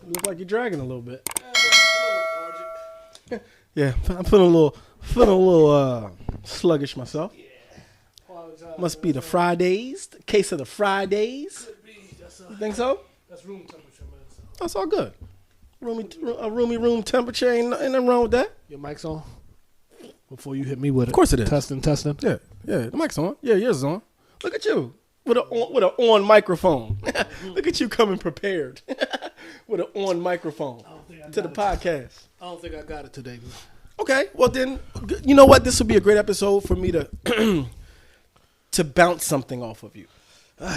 look like you're dragging a little bit. Yeah, I'm feeling a little sluggish myself. Must be the Fridays, the case of the Fridays. You think so? That's room temperature, man. That's all good. Roomy room temperature, ain't nothing wrong with that. Your mic's on? Before you hit me with it. Of course it is. Testing. Yeah, the mic's on. Yeah, yours is on. Look at you with an on microphone. Look at you coming prepared with an on microphone to the podcast. I don't think I got it today, man. Okay, well then, you know what? This would be a great episode for me to to bounce something off of you. All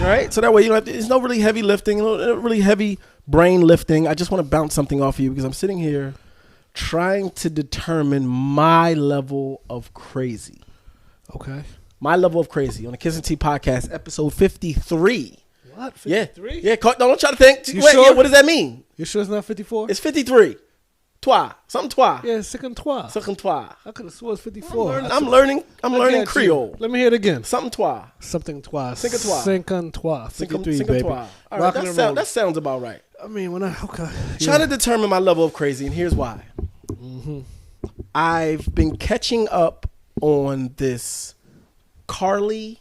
right. So that way you don't have to, there's no really heavy lifting, no really heavy brain lifting. I just want to bounce something off of you because I'm sitting here trying to determine my level of crazy. Okay. My level of crazy on the Kiss and Tea podcast, episode 53. What? 53? Yeah. Don't try to think. You sure? Yeah, what does that mean? You sure it's not 54? It's 53. Something trois. Yeah, second trois. Second trois. I could have swore it's 54. I'm learning Creole. Let me hear it again. Something trois. Something trois. Cinq trois. Cinq trois. 53, Cinq baby. trois. All right, that sounds about right. I mean, okay. Trying to determine my level of crazy, and here's why. Mm-hmm. I've been catching up on this Carlee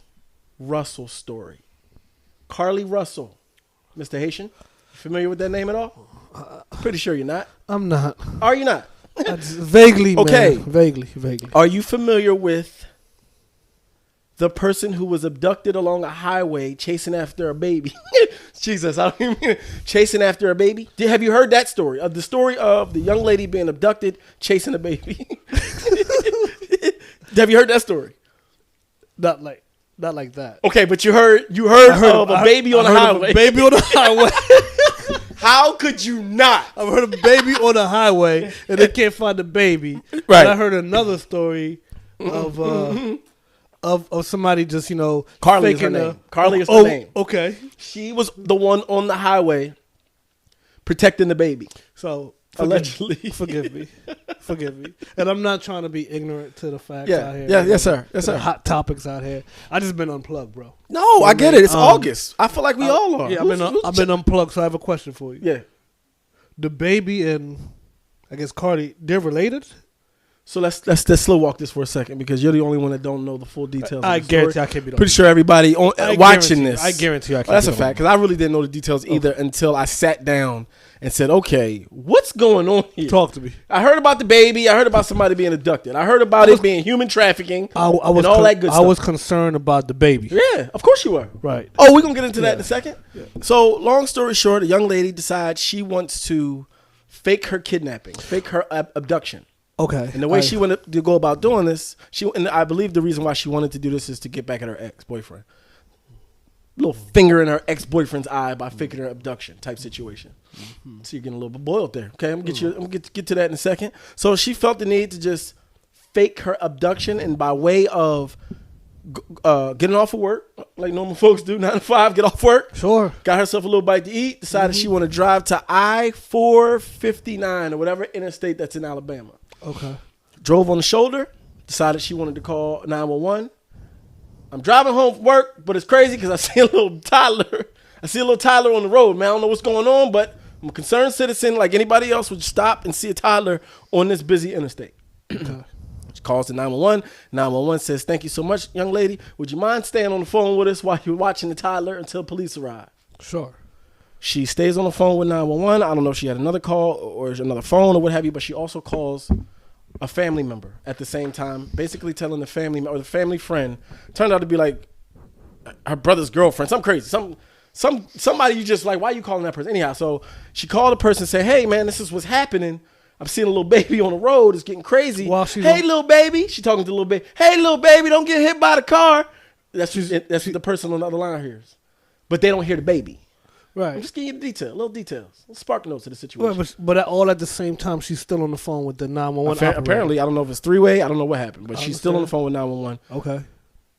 Russell story. Carlee Russell. Mr. Haitian, familiar with that name at all? Pretty sure you're not. I'm not. Are you not? Vaguely, okay. Man. Vaguely. Are you familiar with the person who was abducted along a highway chasing after a baby? Jesus, I don't even mean it. Chasing after a baby? Have you heard that story? The story of the young lady being abducted, chasing a baby. Have you heard that story? Not like that. Okay, but you heard of a baby on the highway. A baby on the highway. How could you not? I've heard a baby on the highway and they can't find the baby. Right. And I heard another story of somebody just, Carlee is her name. Carlee is her name. Okay. She was the one on the highway protecting the baby. So allegedly. Forgive me. And I'm not trying to be ignorant to the facts out here. Yes, sir. Hot topics out here. I just been unplugged, bro. No, I get it. It's August. I feel like we all are. Yeah, I've been unplugged, so I have a question for you. Yeah. The baby and I guess Carlee, they're related? So let's slow walk this for a second because you're the only one that don't know the full details. I of the guarantee story. I can't be. Pretty sure everybody watching this. I guarantee I can't. That's a fact because I really didn't know the details either until I sat down and said, "Okay, what's going on here?" Talk to me. I heard about the baby. I heard about somebody being abducted. I heard about it being human trafficking and all that good stuff. I was concerned about the baby. Yeah, of course you were. Right. Oh, we're gonna get into that in a second. Yeah. So, long story short, a young lady decides she wants to fake her kidnapping, fake her abduction. Okay. And the way she wanted to go about doing this, and I believe the reason why she wanted to do this is to get back at her ex-boyfriend. Little finger in her ex-boyfriend's eye by faking her abduction type situation. Mm-hmm. So you're getting a little bit boiled there. Okay, I'm gonna get to that in a second. So she felt the need to just fake her abduction, and by way of getting off of work, like normal folks do, 9 to 5, get off work. Sure. Got herself a little bite to eat. Decided she want to drive to I-459 or whatever interstate that's in Alabama. Okay. Drove on the shoulder. Decided she wanted to call 911. I'm driving home from work, but it's crazy because I see a little toddler. I see a little toddler on the road, man. I don't know what's going on, but I'm a concerned citizen like anybody else would stop and see a toddler on this busy interstate. Okay. She calls to 911. 911 says, "Thank you so much, young lady. Would you mind staying on the phone with us while you're watching the toddler until police arrive?" Sure. She stays on the phone with 911. I don't know if she had another call or another phone or what have you, but she also calls a family member at the same time, basically telling the family or the family friend, turned out to be like her brother's girlfriend, something crazy, somebody you just like, why are you calling that person? Anyhow, so she called the person and said, "Hey man, this is what's happening. I'm seeing a little baby on the road. It's getting crazy. Hey little baby," she talking to the little baby. "Hey little baby, don't get hit by the car." That's what the person on the other line hears, but they don't hear the baby. Right. I'm just giving you the little details, little spark notes of the situation. Right, but all at the same time, she's still on the phone with the 911 operator. Apparently, I don't know if it's three-way. I don't know what happened, but she's still on the phone with 911. Okay.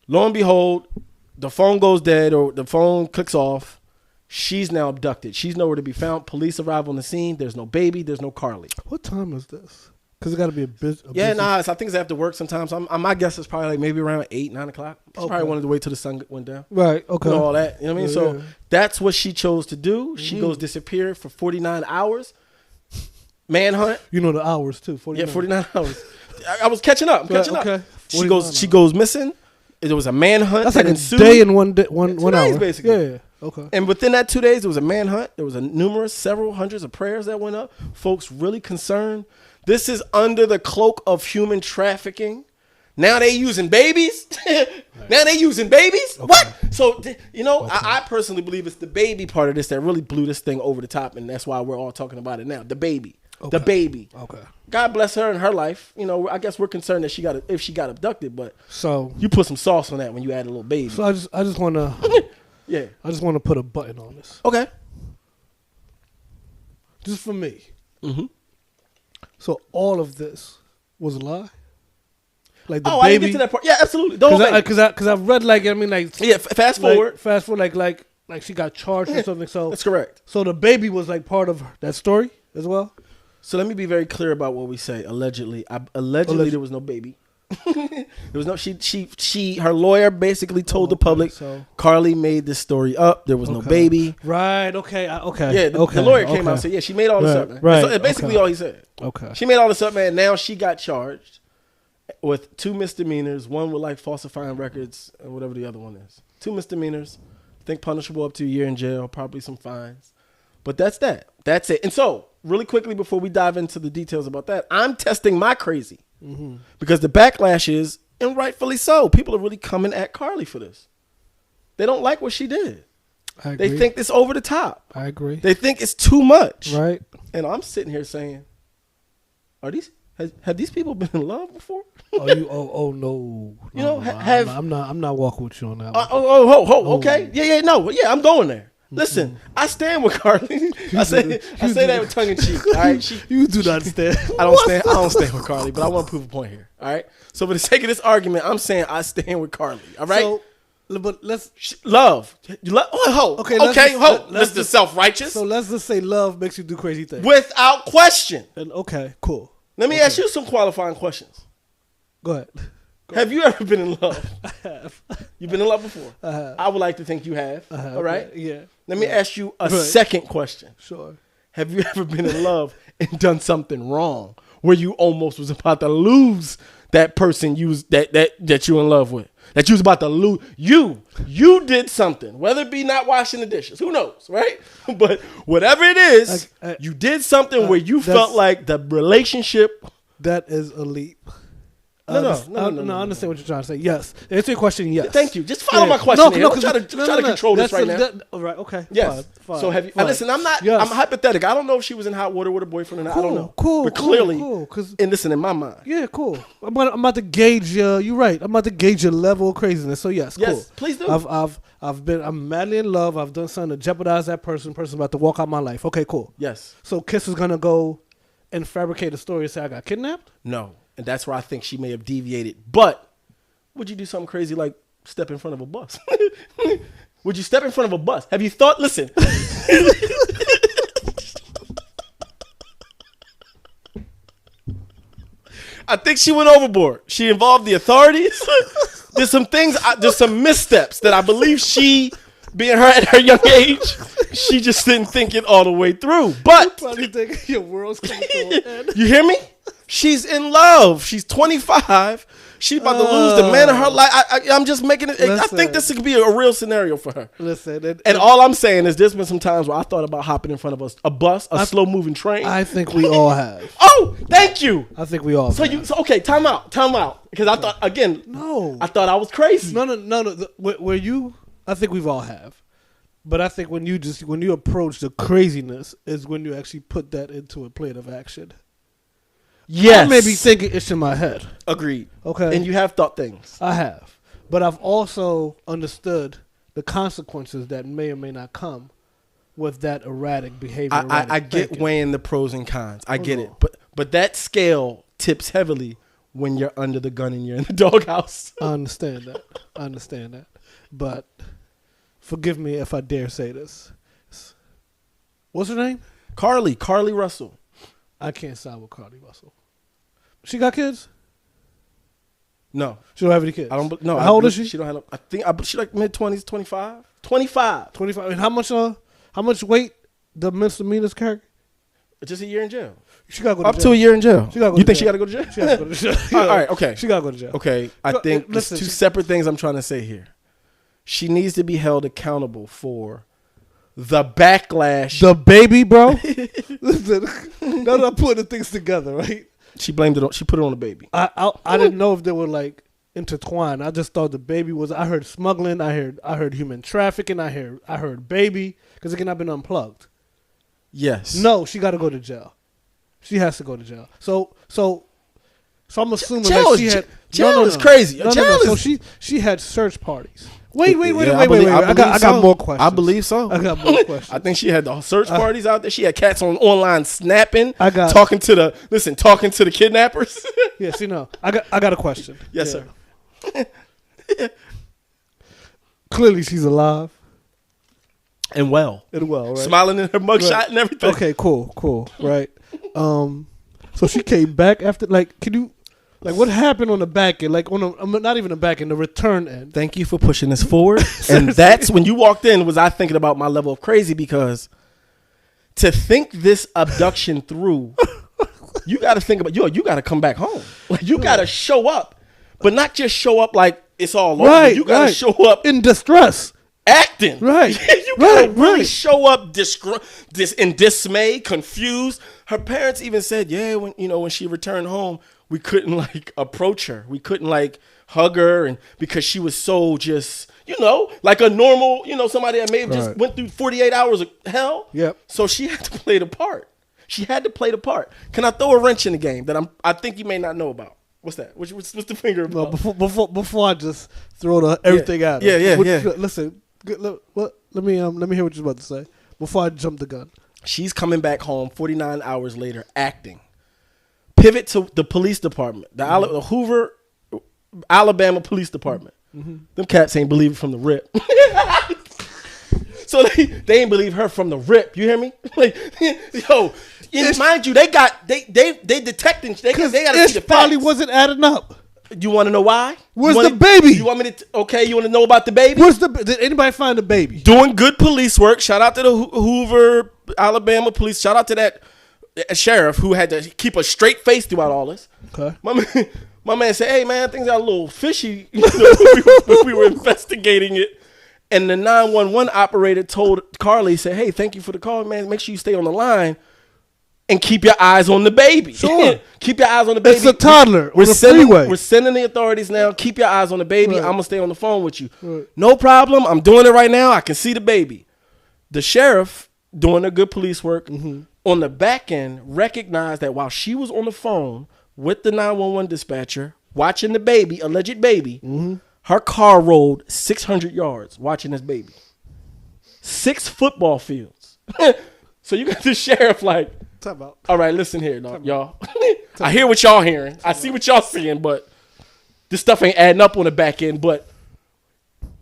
Lo and behold, the phone goes dead or the phone clicks off. She's now abducted. She's nowhere to be found. Police arrive on the scene. There's no baby. There's no Carlee. What time is this? Because it got to be a business. Yeah, nah. I think it's after work sometimes. My guess is probably like maybe around 8, 9 o'clock. She probably wanted to wait till the sun went down. Right. Okay. All that. You know what I mean? So that's what she chose to do. She goes disappear for 49 hours. Manhunt. You know the hours too. 49. Yeah, 49 hours. I was catching up. Okay. She goes missing. There was a manhunt. That's like ensued. a day and one hour. Days, basically. Yeah. Okay. And within that 2 days, there was a manhunt. There was several hundreds of prayers that went up. Folks really concerned. This is under the cloak of human trafficking. Now they using babies. Now they using babies. Okay. What? So I personally believe it's the baby part of this that really blew this thing over the top, and that's why we're all talking about it now. The baby. Okay. The baby. Okay. God bless her and her life. I guess we're concerned that if she got abducted, but so you put some sauce on that when you add a little baby. So I just want to I just want to put a button on this. Okay. Just for me. Mm-hmm. So all of this was a lie. Like the baby. I didn't get to that part. Yeah, absolutely. Because I've read fast forward. Fast forward like she got charged or something. So that's correct. So the baby was like part of that story as well. So let me be very clear about what we say. Allegedly, there was no baby. There was no. Her lawyer basically told the public. So Carlee made this story up. There was no baby. Right. Okay. Yeah. The lawyer came out and said, "Yeah, she made all this up, man." Right. So basically, all he said. Okay. She made all this up, man. Now she got charged with 2 misdemeanors. One with like falsifying records and whatever the other one is. 2 misdemeanors. I think punishable up to a year in jail. Probably some fines. But that's that. That's it. And so, really quickly before we dive into the details about that, I'm testing my crazy. Mm-hmm. Because the backlash is, and rightfully so, people are really coming at Carlee for this. They don't like what she did. I agree. They think it's over the top. I agree. They think it's too much. Right. And I'm sitting here saying, have these people been in love before? Oh no. I'm not walking with you on that one. Okay. Yeah, I'm going there. Listen, I stand with Carlee. I say that with tongue in cheek. All right, you do not stand. I don't stand with Carlee, but I want to prove a point here. All right. So for the sake of this argument, I'm saying I stand with Carlee. All right. So, but let's love. Okay. Mr. Self-righteous. So let's just say love makes you do crazy things without question. And okay, cool. Let me ask you some qualifying questions. Go ahead. Have you ever been in love? I have. You've been in love before? I have. I would like to think you have. All right? Yeah. Let me ask you a second question. Sure. Have you ever been in love and done something wrong where you almost was about to lose that person that you're in love with? That you was about to lose. You did something, whether it be not washing the dishes. Who knows, right? But whatever it is, you did something where you felt like the relationship. That is a leap. No, I understand what you're trying to say. Yes. Answer your question, yes. Thank you. Just follow my question. No, try to control this right now. Right, okay. Yes. Fine, so have you, listen, I'm hypothetical. I don't know if she was in hot water with a boyfriend or not. I don't know. Cool. But clearly, and listen, in my mind. Yeah, cool. I'm about to gauge you're right. I'm about to gauge your level of craziness. So yes, cool. Yes, please do. I'm madly in love. I've done something to jeopardize that person. Person's about to walk out my life. Okay, cool. Yes. So Kiss is gonna go and fabricate a story and say I got kidnapped? No. And that's where I think she may have deviated. But would you do something crazy like step in front of a bus? Would you step in front of a bus? Have you thought? Listen. I think she went overboard. She involved the authorities. There's some things, there's some missteps that I believe she, being her at her young age, she just didn't think it all the way through. But you probably think your world's coming to an end. You hear me? She's in love. She's 25. She's about to lose the man of her life. I'm just making it. Listen, I think this could be a real scenario for her. Listen, and all I'm saying is there's been some times where I thought about hopping in front of a bus, a slow moving train. I think we all have. Oh, thank you. I think we all. Okay, time out. Because I thought again. No, I thought I was crazy. No. Where you? I think we've all have. But I think when you approach the craziness is when you actually put that into a plan of action. Yes. I may be thinking it's in my head. Agreed. Okay. And you have thought things. I have. But I've also understood the consequences that may or may not come with that erratic behavior. I get weighing the pros and cons. I get it. But that scale tips heavily when you're under the gun and you're in the doghouse. I understand that. But forgive me if I dare say this. What's her name? Carlee Russell. I can't side with Carlee Russell. She got kids? No. She don't have any kids? I don't. No. How old is she? She don't have. I think she like mid-20s, 25. 25. 25. And how much weight the misdemeanors carry? Just a year in jail. She got to go to Up jail. to a year in jail. She gotta go you to think jail. she got to go to jail? She got to go to jail. All right. Okay. She got to go to jail. Okay. I think there's two separate things I'm trying to say here. She needs to be held accountable for the backlash. The baby, bro. Listen, now that I'm putting the things together, right? She blamed it on. She put it on the baby. I didn't know if they were like intertwined. I just thought the baby was. I heard smuggling. I heard human trafficking. I heard baby because again I've been unplugged. Yes. No, she got to go to jail. She has to go to jail. So I'm assuming jail that she had jail is crazy. No. So she had search parties. Wait. Yeah, I got more questions. I believe so. I got more questions. I think she had the search parties out there. She had cats online snapping. talking to the kidnappers. Yes, you know. I got a question. Yes, sir. Clearly, she's alive and well, right? Smiling in her mugshot and everything. Okay, cool, right? So she came back after. Like, can you? Like, what happened on the back end? Like, not even the back end, the return end. Thank you for pushing this forward. And that's when you walked in. Was I thinking about my level of crazy? Because to think this abduction through, you got to think about you got to come back home. Like, you got to show up, but not just show up like it's all over. Right, you got to show up in distress, acting. Right, you got to really show up in dismay, confused. Her parents even said, "Yeah, when she returned home." We couldn't like approach her. We couldn't like hug her, and because she was so just, like a normal, somebody that may have just went through 48 hours of hell. Yep. So she had to play the part. Can I throw a wrench in the game that I think you may not know about? What's that? What's the finger about? No, before I just throw everything out. Yeah. Listen, let me hear what you're about to say before I jump the gun. She's coming back home 49 hours later, acting. Pivot to the police department, the Hoover, Alabama Police Department. Mm-hmm. Them cats ain't believe it from the rip. So they ain't believe her from the rip. You hear me? Like, mind you, they detecting. They got to see the facts. Probably wasn't adding up. You want to know why? Where's the baby? You want me to? Okay, you want to know about the baby? Did anybody find the baby? Doing good police work. Shout out to the Hoover, Alabama Police. Shout out to that sheriff who had to keep a straight face throughout all this. Okay. My man said, "Hey man, things got a little fishy when we were investigating it." And the 911 operator told Carlee, said, "Hey, thank you for the call, man. Make sure you stay on the line and keep your eyes on the baby. Sure. Keep your eyes on the baby. It's a toddler on the freeway. We're sending the authorities now. Keep your eyes on the baby. Right. I'm going to stay on the phone with you. Right. No problem. I'm doing it right now. I can see the baby." The sheriff, doing their good police work, on the back end, recognized that while she was on the phone with the 911 dispatcher, watching the baby, alleged baby, her car rolled 600 yards watching this baby. 6 football fields. So you got the sheriff like, all right, listen here, y'all. I hear what y'all hearing. I see what y'all seeing, but this stuff ain't adding up on the back end. But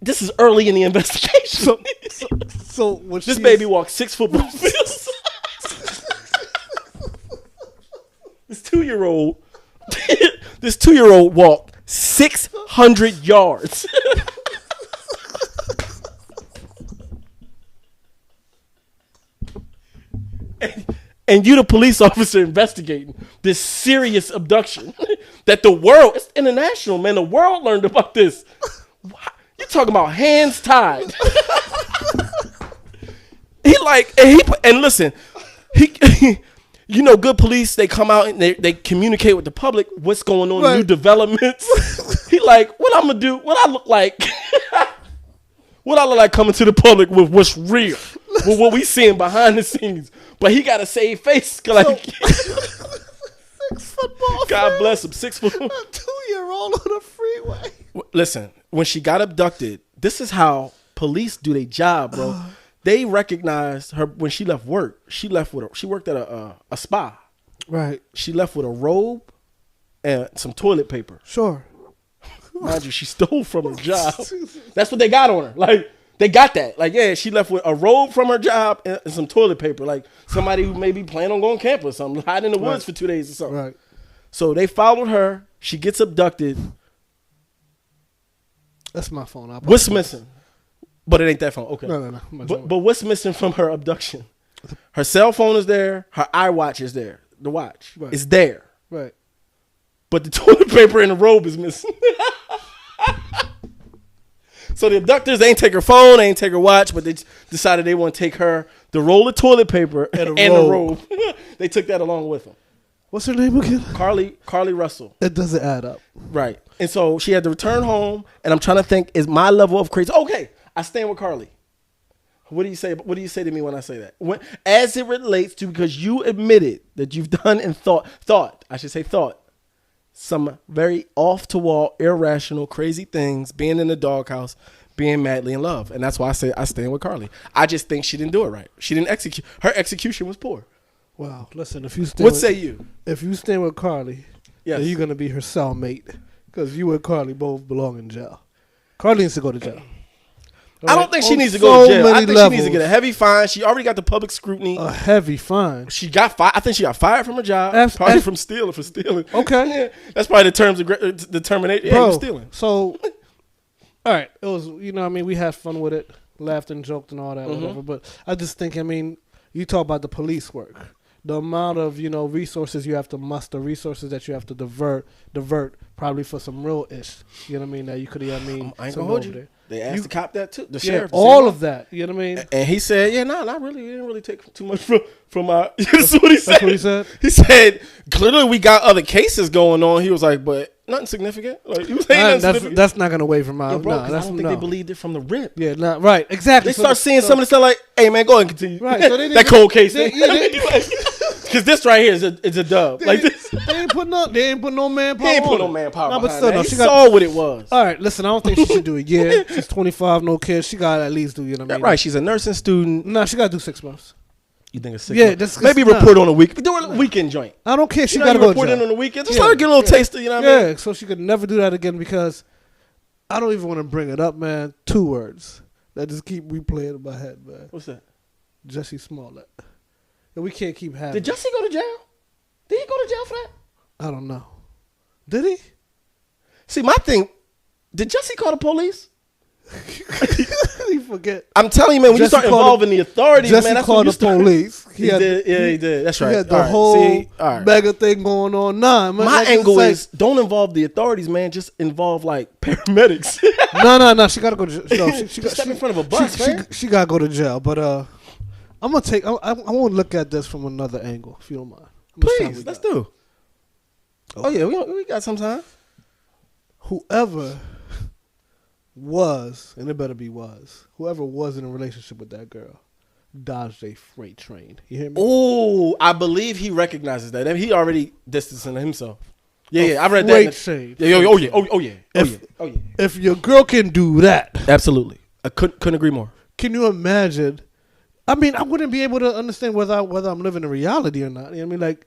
this is early in the investigation. So when this baby walked 6 football fields. This 2-year-old walked 600 yards. And you the police officer investigating this serious abduction that the world, it's international, man. The world learned about this. You talking about hands tied. Listen, good police, they come out and they communicate with the public what's going on, new developments. He like, what I'm gonna do, what I look like coming to the public with what's real, with what we seeing behind the scenes. But he got to save face. Like, 6 football. God bless him. 6 foot. A 2-year-old on a freeway. Listen, when she got abducted, this is how police do their job, bro. They recognized her when she left work. She worked at a spa. Right. She left with a robe and some toilet paper. Sure. Mind you, she stole from her job. That's what they got on her. Like, they got that. Like, yeah, she left with a robe from her job and some toilet paper. Like somebody who maybe planning on going camping or something, hiding in the woods for 2 days or something. Right. So they followed her. She gets abducted. That's my phone. What's missing? But it ain't that phone. Okay. No. But what's missing from her abduction? Her cell phone is there. Her iWatch is there. The watch is there. Right. But the toilet paper and the robe is missing. So the abductors ain't take her phone, ain't take her watch, but they decided they want to take her, the roll of toilet paper and the robe. They took that along with them. What's her name again? Carlee Russell. It doesn't add up. Right. And so she had to return home, and I'm trying to think, is my level of crazy? Okay, I stand with Carlee. What do you say? What do you say to me when I say that? As it relates to, because you admitted that you've done and thought some very off-the-wall, irrational, crazy things, being in the doghouse, being madly in love. And that's why I say I stand with Carlee. I just think she didn't do it right. She didn't execute. Her execution was poor. Wow. Listen, if you stand say you? If you stand with Carlee, yes, then you're going to be her cellmate, because you and Carlee both belong in jail. Carlee needs to go to jail. I don't think she needs to go to jail. I think she needs to get a heavy fine. She already got the public scrutiny. A heavy fine. She got fired. I think she got fired from her job. Probably from stealing. Okay. That's probably the terms of the termination. Yeah, stealing. So, all right. It was, we had fun with it, laughed and joked and all that, whatever. But I just think, you talk about the police work. The amount of, resources you have to muster, resources that you have to divert, probably for some real ish. You know what I mean? That you could, I ain't gonna hold you. There. They asked the cop that too. The sheriff. All of that. You know what I mean? And he said, not really. He didn't really take too much from my. That's what he said. That's what he said? He said, clearly we got other cases going on. He was like, but nothing significant. Like, he was saying nothing significant. That's not going to wave from my. I don't think they believed it from the rip. Yeah, right. Exactly. They start seeing some of the stuff like, hey, man, go ahead and continue. Right. So that cold case thing. Because this right here is a dub. Like this. They ain't put no manpower. He ain't put no manpower. No, but still, he saw what it was. All right, listen. I don't think she should do a year. She's 25, no kids. She got to at least do. You know what I mean? Right. She's a nursing student. No, she got to do 6 months. You think it's 6 months? Maybe report on a week. Do a weekend joint. I don't care. She got to go report in on the weekend. Just let her get a little taste of, you know what I mean? Yeah. So she could never do that again, because I don't even want to bring it up, man. 2 words that just keep replaying in my head, man. What's that? Jussie Smollett. And we can't keep having. Did Jussie go to jail? Did he go to jail for that? I don't know. Did he? See, my thing, did Jussie call the police? You forget. I'm telling you, man, when you start involving the authorities, man, that's called the police. He did. That's right. He had the whole mega thing going on. Nah, man. My angle is, don't involve the authorities, man. Just involve, like, paramedics. No. She got to go to jail. She got step in front of a bus, man. She got to go to jail. But I want to look at this from another angle, if you don't mind. Please, let's do. Okay. Oh, yeah, we got some time. Whoever was, and it better be whoever was in a relationship with that girl dodged a freight train. You hear me? Oh, I believe he recognizes that. He already distancing himself. Yeah, I read that. Train. Yeah. If your girl can do that. Absolutely. I couldn't agree more. Can you imagine? I mean, I wouldn't be able to understand whether I'm living in reality or not. You know what I mean? Like,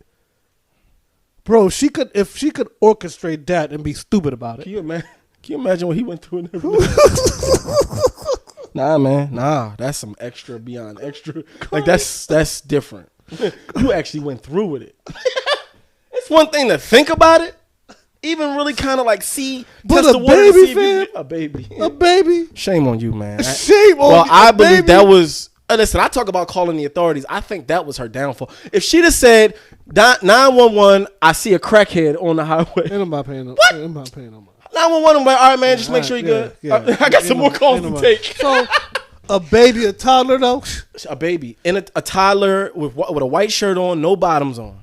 bro, if she could orchestrate that and be stupid about it. Can you imagine what he went through in everything? Nah, man. Nah, that's some extra beyond extra. Like, that's different. You actually went through with it. It's one thing to think about it. Even really kind of like but a baby, fam? A baby. A baby? Shame on you, man. Shame on you. Well, I believe that was... Listen, I talk about calling the authorities. I think that was her downfall. If she'd have said, 911, I see a crackhead on the highway. Ain't nobody paying no what? Ain't nobody paying no money. 911, I'm like, all right, man, just make sure you're good. Yeah. I got some more calls to take. So, a baby, a toddler, though? A baby. And a toddler with a white shirt on, no bottoms on.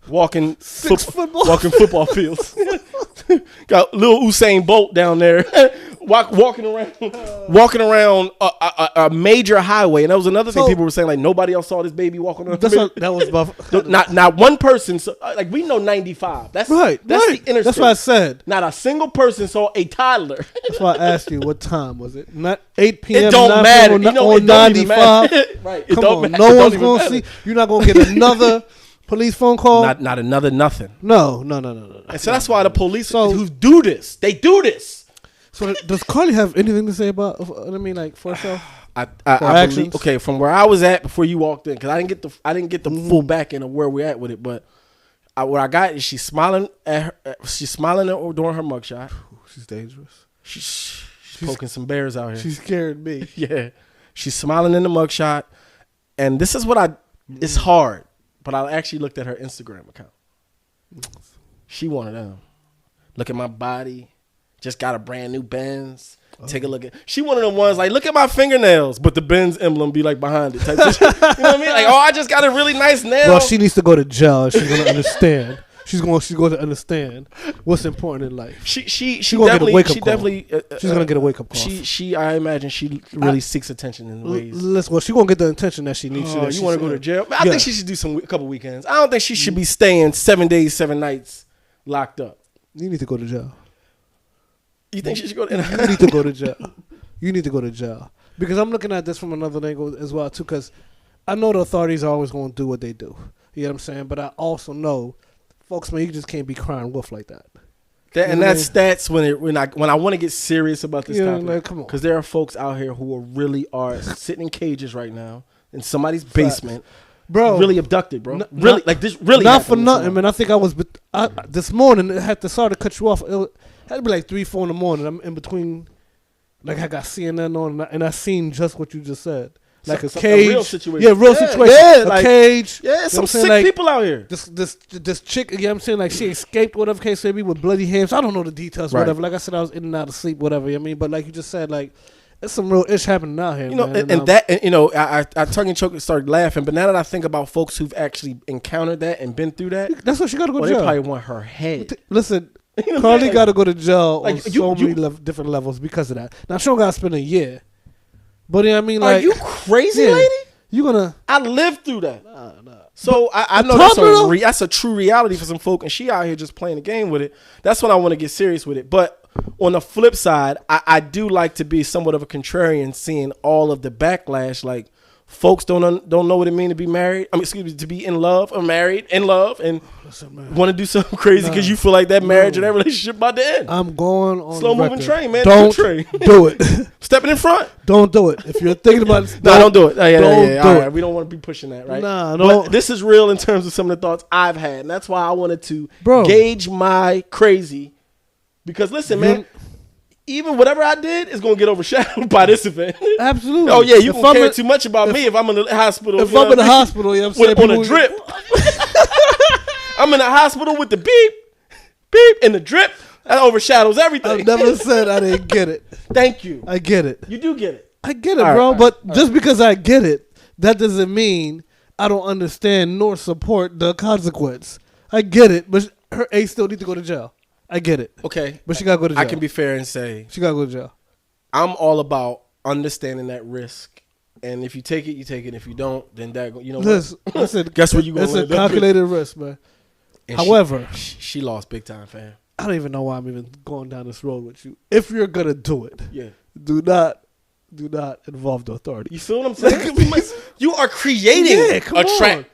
Walking football fields. Got little Usain Bolt down there walking around a major highway, and that was another thing people were saying, like, nobody else saw this baby walking around. That was not one person. So, like, we know 95. That's right. That's the interstate. That's what I said. Not a single person saw a toddler. That's why I asked you what time was it. Not 8 p.m. It don't matter. On 95. Right. Come on. No one's gonna see. You're not gonna get another police phone call? Not another nothing. No. And so that's why the police who do this, they do this. So does Carlee have anything to say about, like, for herself? I believe, okay, from where I was at before you walked in, because I didn't get the full back end of where we're at with it, but what I got is she's smiling during her mugshot. She's dangerous. She's poking some bears out here. She scared me. Yeah. She's smiling in the mugshot. And this is what it's hard, but I actually looked at her Instagram account. She one of them. Look at my body. Just got a brand new Benz. Take a look at. She one of them ones like, look at my fingernails, but the Benz emblem be like behind it. Type of shit. You know what I mean? Like, I just got a really nice nail. Well, she needs to go to jail. She's gonna understand. She's going to understand what's important in life. She gonna get a wake up call. Definitely. She's gonna get a wake up call. I imagine she really seeks attention in ways. Listen, well, she gonna get the attention that she needs. You want to go to jail? I think she should do a couple weekends. I don't think she should be staying 7 days, 7 nights locked up. You need to go to jail. You think she should go? You need to go to jail. You need to go to jail because I'm looking at this from another angle as well too. Because I know the authorities are always going to do what they do. You know what I'm saying? But I also know, folks, man, you just can't be crying wolf like that. That's when I want to get serious about this topic. Like, come on, because there are folks out here who really are sitting in cages right now in somebody's basement, bro, really abducted, bro. Really, like this, really. Not for nothing, man. I think this morning. It had to start to cut you off. It had to be like 3-4 in the morning. I'm in between. Like I got CNN on, and I seen just what you just said. Like a cage, real situation. Yeah, real situation. Yeah, a cage. Yeah, some sick people out here. This chick, you know what I'm saying? Like she escaped, whatever case may be, with bloody hands. I don't know the details, whatever. Like I said, I was in and out of sleep, whatever. You know what I mean? But like you just said, like there's some real ish happening out here. You know, man. I tongue and choke started laughing. But now that I think about folks who've actually encountered that and been through that, that's what she got to go to jail. They probably want her head. Listen. You know Carlee got to go to jail on so many different levels because of that. Now, she don't got to spend a year. But, you know what I mean? Like, are you crazy, lady? You gonna? I lived through that. Nah. So I know that's a true reality for some folk, and she out here just playing the game with it. That's when I want to get serious with it. But on the flip side, I do like to be somewhat of a contrarian, seeing all of the backlash. Like, folks don't know what it means to be married. To be in love or married in love, and want to do something crazy because you feel like that marriage or that relationship about to end. I'm going on slow moving train, man. Don't do it. Stepping in front. Don't do it. If you're thinking about it, don't do it. Don't do it. We don't want to be pushing that, right? No. But this is real in terms of some of the thoughts I've had, and that's why I wanted to gauge my crazy. Because listen, man. Even whatever I did is gonna get overshadowed by this event. Absolutely. Oh yeah, you gonna care too much about me if I'm in the hospital. If I'm in the hospital, you know what I'm saying, on a drip. I'm in the hospital with the beep, and the drip. That overshadows everything. I've never said I didn't get it. Thank you. I get it. You do get it. I get it, bro. But just because I get it, that doesn't mean I don't understand nor support the consequence. I get it, but her ace still need to go to jail. I get it. Okay. But she got to go to jail. I can be fair and say she got to go to jail. I'm all about understanding that risk. And if you take it, you take it. If you don't, then that, you know what? Listen, guess where you going to It's a calculated risk, man. And however, she lost big time, fam. I don't even know why I'm even going down this road with you. If you're going to do it, do not involve the authority. You feel what I'm saying? You are creating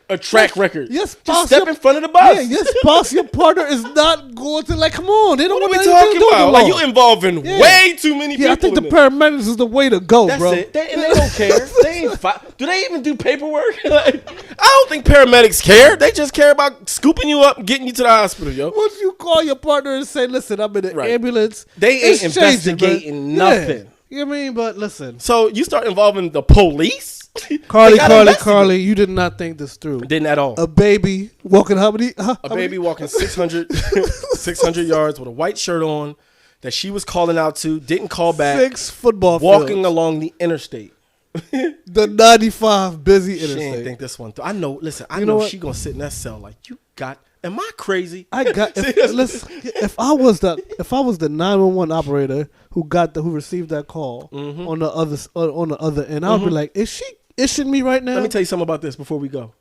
a track record. Yes, just step in front of the bus. Yeah, yes, boss. Your partner is not going to come on. They don't want to talking about. Like you involving way too many people. I think the paramedics is the way to go, That's bro. It. They don't care. They ain't do they even do paperwork? I don't think paramedics care. They just care about scooping you up and getting you to the hospital, yo. Once you call your partner and say, "Listen, I'm in the ambulance," they ain't investigating nothing. You know what I mean? But listen. So you start involving the police? Carlee, you did not think this through. Didn't at all. A baby walking baby walking 600 yards with a white shirt on that she was calling out to, didn't call back. 6 football walking fields. Along the interstate. The 95 busy interstate. She ain't think this one through. I know, listen, I know she going to sit in that cell like, am I crazy? If I was the 911 operator who received that call on the other end, I would be like, is she ishing me right now? Let me tell you something about this before we go.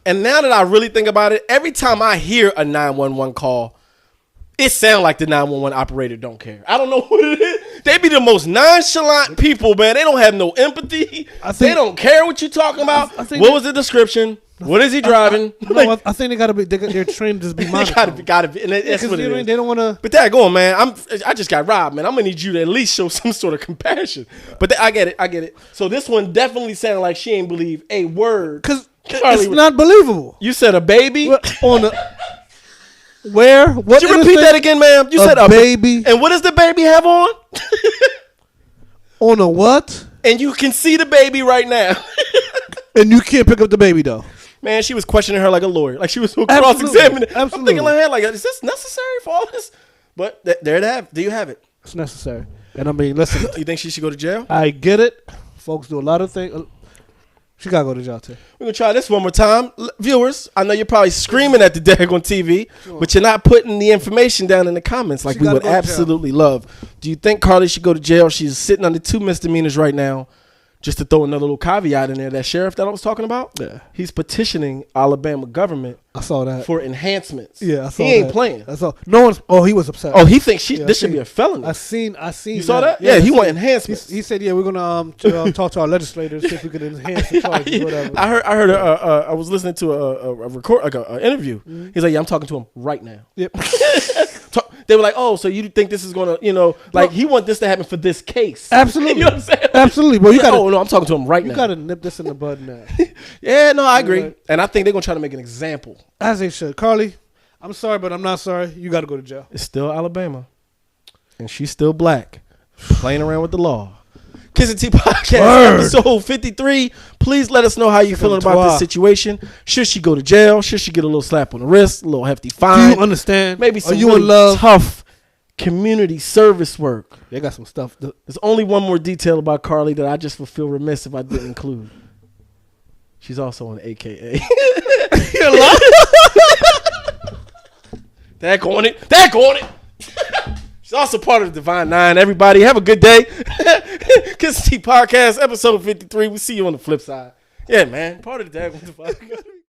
And now that I really think about it, every time I hear a 911 call, it sounds like the 911 operator don't care. I don't know what it is. They be the most nonchalant people, man. They don't have no empathy. They don't care what you're talking about. What was the description? What is he driving? I think they gotta be. They're trained to just be monitored. They gotta be. And that's what it is. They don't want to. But that going, man. I just got robbed, man. I'm gonna need you to at least show some sort of compassion. But I get it. So this one definitely sounded like she ain't believe a word. Because it's not believable. You said a baby on the. Where? What? Did you repeat that again, ma'am? You said a baby. And what does the baby have on? On a what? And you can see the baby right now. And you can't pick up the baby though. Man, she was questioning her like a lawyer. Like she was so cross-examining. I'm Absolutely. thinking in my head, like, is this necessary for all this? But there it have. Do you have it? It's necessary. And I mean, listen. You think she should go to jail? I get it. Folks do a lot of things. She gotta go to jail too. We're gonna try this one more time. Viewers, I know you're probably screaming at the dag on TV, but you're not putting the information down in the comments like we would absolutely love. Do you think Carlee should go to jail? She's sitting under 2 misdemeanors right now. Just to throw another little caveat in there, that sheriff that I was talking about, he's petitioning Alabama government. I saw that for enhancements. Yeah, I saw he ain't that. playing. I saw no one's. Oh, he was upset. Oh, he thinks this should be a felony. I seen. You saw that? Yeah, he want enhancements. He said, "Yeah, we're gonna talk to our legislators see if we can enhance the charges, whatever." I heard. I was listening to a record, like an interview. Mm-hmm. He's like, "Yeah, I'm talking to him right now." Yep. They were like, "Oh, so you think this is gonna, he want this to happen for this case?" Absolutely. You know what I'm saying? Absolutely. Well, you got. Oh no, I'm talking to him right now. You gotta nip this in the bud now. Yeah, no, I agree, and I think they're gonna try to make an example. As they should. Carlee, I'm sorry, but I'm not sorry. You got to go to jail. It's still Alabama, and she's still black, playing around with the law. Kiss and Tea Podcast, episode 53. Please let us know how you feeling about this situation. Should she go to jail? Should she get a little slap on the wrist, a little hefty fine? Do you understand? Maybe some really tough community service work. They got some stuff. There's only one more detail about Carlee that I just would feel remiss if I didn't include. She's also an AKA. That on it. She's also part of the Divine Nine. Everybody, have a good day. Kiss Tea Podcast, episode 53. We'll see you on the flip side. Yeah, man. Part of the Divine Nine.